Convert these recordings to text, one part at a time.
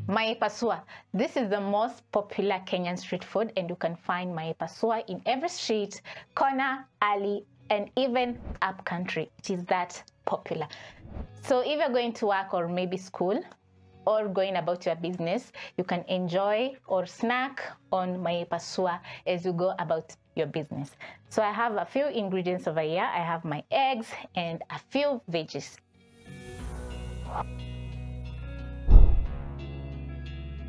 Mayai Pasua. This is the most popular Kenyan street food, and you can find Mayai Pasua in every street, corner, alley, and even up country. It is that popular. So if you're going to work or maybe school or going about your business, you can enjoy or snack on Mayai Pasua as you go about your business. So I have a few ingredients over here. I have my eggs and a few veggies.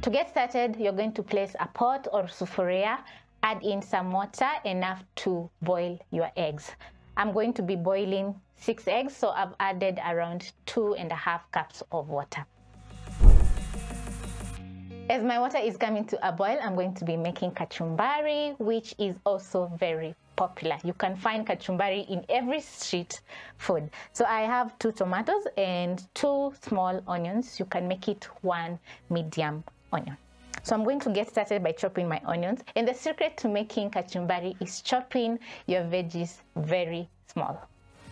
To get started, you're going to place a pot or sufuria, add in some water enough to boil your eggs. I'm going to be boiling 6 eggs, so I've added around 2.5 cups of water. As my water is coming to a boil, I'm going to be making kachumbari, which is also very popular. You can find kachumbari in every street food. So I have 2 tomatoes and 2 small onions. You can make it 1 medium onion. So I'm going to get started by chopping my onions. And the secret to making kachumbari is chopping your veggies very small.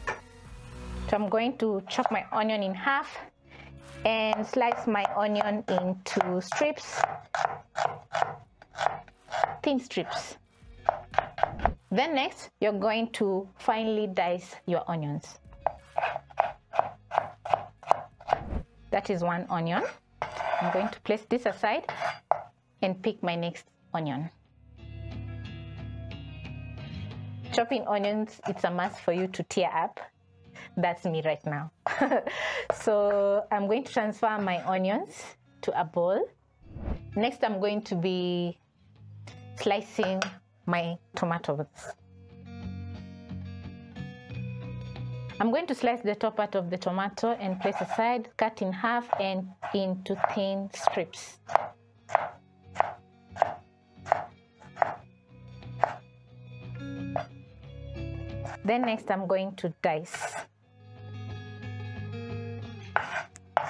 So I'm going to chop my onion in half and slice my onion into strips, thin strips. Then next, you're going to finely dice your onions. That is 1 onion. I'm going to place this aside and pick my next onion. Chopping onions, it's a must for you to tear up. That's me right now. So I'm going to transfer my onions to a bowl. Next, I'm going to be slicing my tomatoes. I'm going to slice the top part of the tomato and place aside, cut in half and into thin strips. Then next I'm going to dice.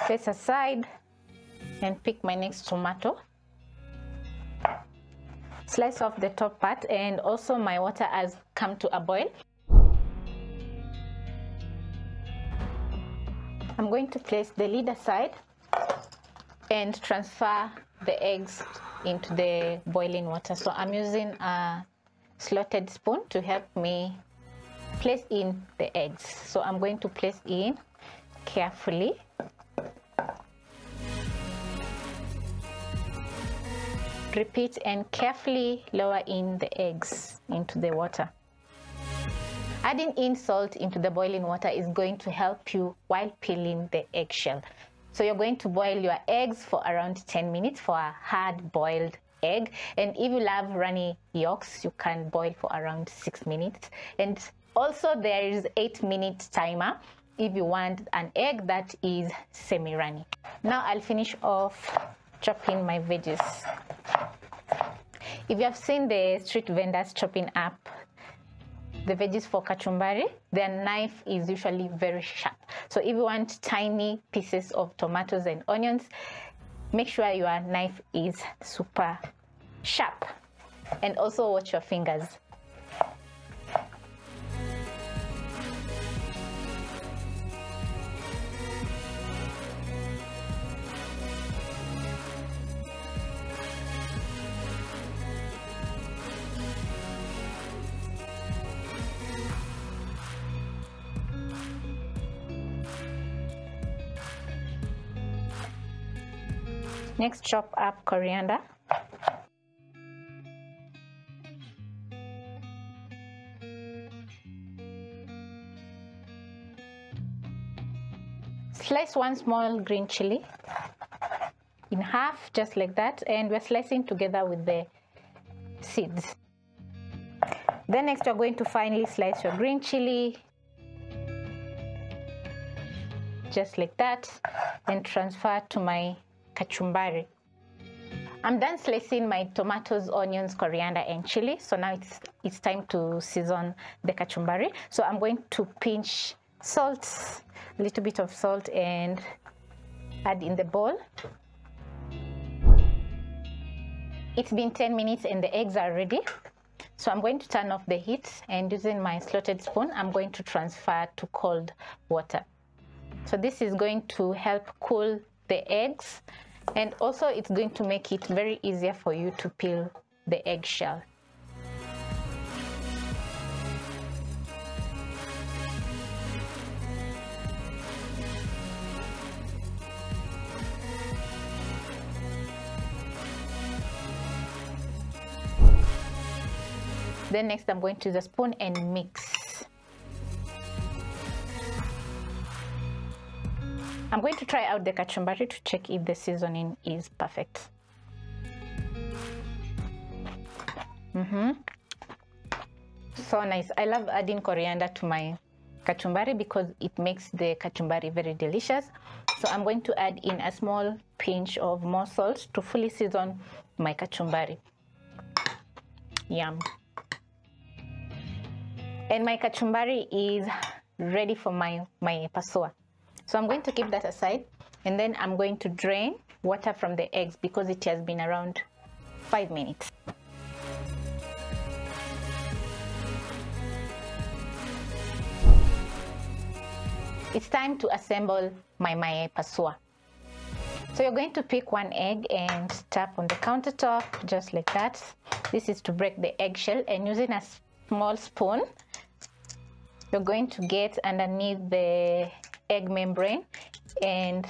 Place aside and pick my next tomato. Slice off the top part, and also my water has come to a boil. I'm going to place the lid aside and transfer the eggs into the boiling water. So I'm using a slotted spoon to help me place in the eggs. So I'm going to place in carefully. Repeat and carefully lower in the eggs into the water. Adding in salt into the boiling water is going to help you while peeling the eggshell. So you're going to boil your eggs for around 10 minutes for a hard-boiled egg. And if you love runny yolks, you can boil for around 6 minutes. And also there is 8-minute timer if you want an egg that is semi-runny. Now I'll finish off chopping my veggies. If you have seen the street vendors chopping up the veggies for kachumbari, their knife is usually very sharp. So if you want tiny pieces of tomatoes and onions, make sure your knife is super sharp. And also watch your fingers. Next, chop up coriander. Slice 1 small green chili in half, just like that, and we're slicing together with the seeds. Then next, you're going to finely slice your green chili, just like that, and transfer to my kachumbari. I'm done slicing my tomatoes, onions, coriander, and chili. So now it's time to season the kachumbari. So I'm going to pinch salt, a little bit of salt, and add in the bowl. It's been 10 minutes and the eggs are ready. So I'm going to turn off the heat, and using my slotted spoon, I'm going to transfer to cold water. So this is going to help cool the eggs And also it's going to make it very easier for you to peel the eggshell. Then next I'm going to use a spoon and mix. I'm going to try out the kachumbari to check if the seasoning is perfect. So nice. I love adding coriander to my kachumbari because it makes the kachumbari very delicious. So I'm going to add in a small pinch of more salt to fully season my kachumbari. Yum. And my kachumbari is ready for my Mayai Pasua. So I'm going to keep that aside, and then I'm going to drain water from the eggs because it has been around 5 minutes. It's time to assemble my Mayai Pasua. So you're going to pick one egg and tap on the countertop just like that. This is to break the eggshell, and using a small spoon, you're going to get underneath the egg membrane and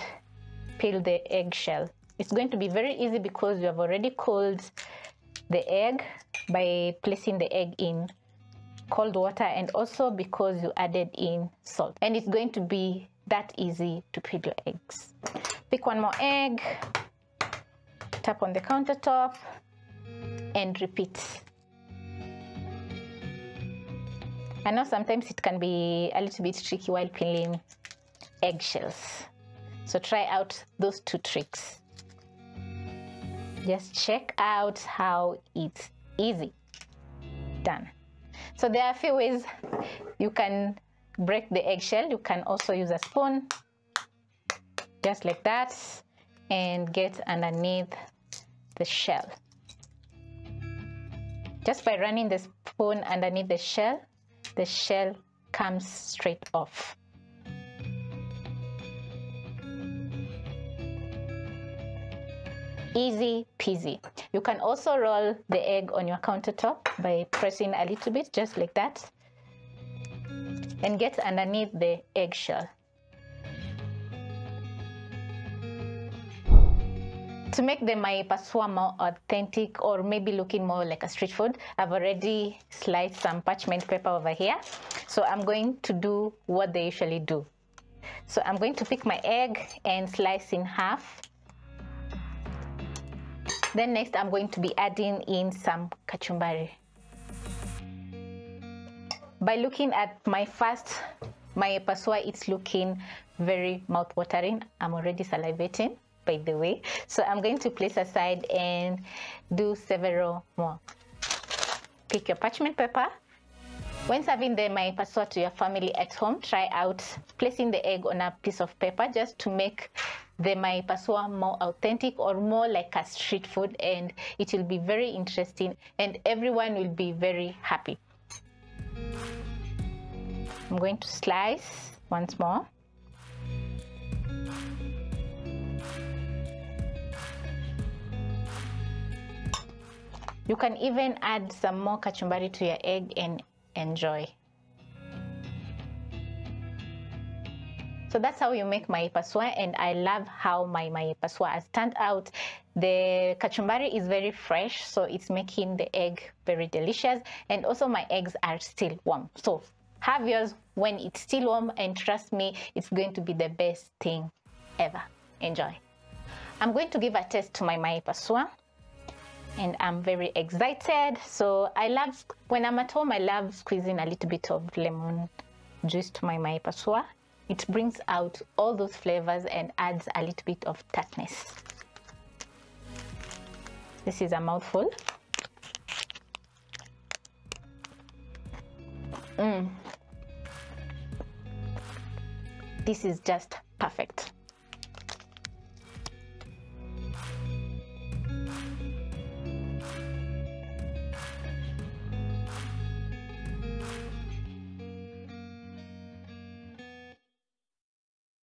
peel the eggshell. It's going to be very easy because you have already cooled the egg by placing the egg in cold water, and also because you added in salt, and it's going to be that easy to peel your eggs. Pick one more egg, tap on the countertop, and repeat. I know sometimes it can be a little bit tricky while peeling eggshells, so try out those 2 tricks. Just check out how it's easy done. So there are a few ways you can break the eggshell. You can also use a spoon, just like that, and get underneath the shell. Just by running the spoon underneath the shell comes straight off. Easy peasy. You can also roll the egg on your countertop by pressing a little bit, just like that, and get underneath the eggshell. To make the Mayai Pasua more authentic, or maybe looking more like a street food, I've already sliced some parchment paper over here. So I'm going to do what they usually do. So I'm going to pick my egg and slice in half. Then next I'm going to be adding in some kachumbari. By looking at my first Mayai Pasua, it's looking very mouth-watering. I'm already salivating, by the way. So I'm going to place aside and do several more. Pick your parchment paper. When serving the Mayai Pasua to your family at home, try out placing the egg on a piece of paper just to make the Mayai Pasua more authentic, or more like a street food, and it will be very interesting and everyone will be very happy. I'm going to slice once more. You can even add some more kachumbari to your egg and enjoy. So that's how you make Mayai Pasua, and I love how my Mayai Pasua has turned out. The kachumbari is very fresh, so it's making the egg very delicious, and also my eggs are still warm. So have yours when it's still warm, and trust me, it's going to be the best thing ever. Enjoy. I'm going to give a taste to my Mayai Pasua, and I'm very excited. So when I'm at home, I love squeezing a little bit of lemon juice to my Mayai Pasua. It brings out all those flavors and adds a little bit of tartness. This is a mouthful. This is just perfect.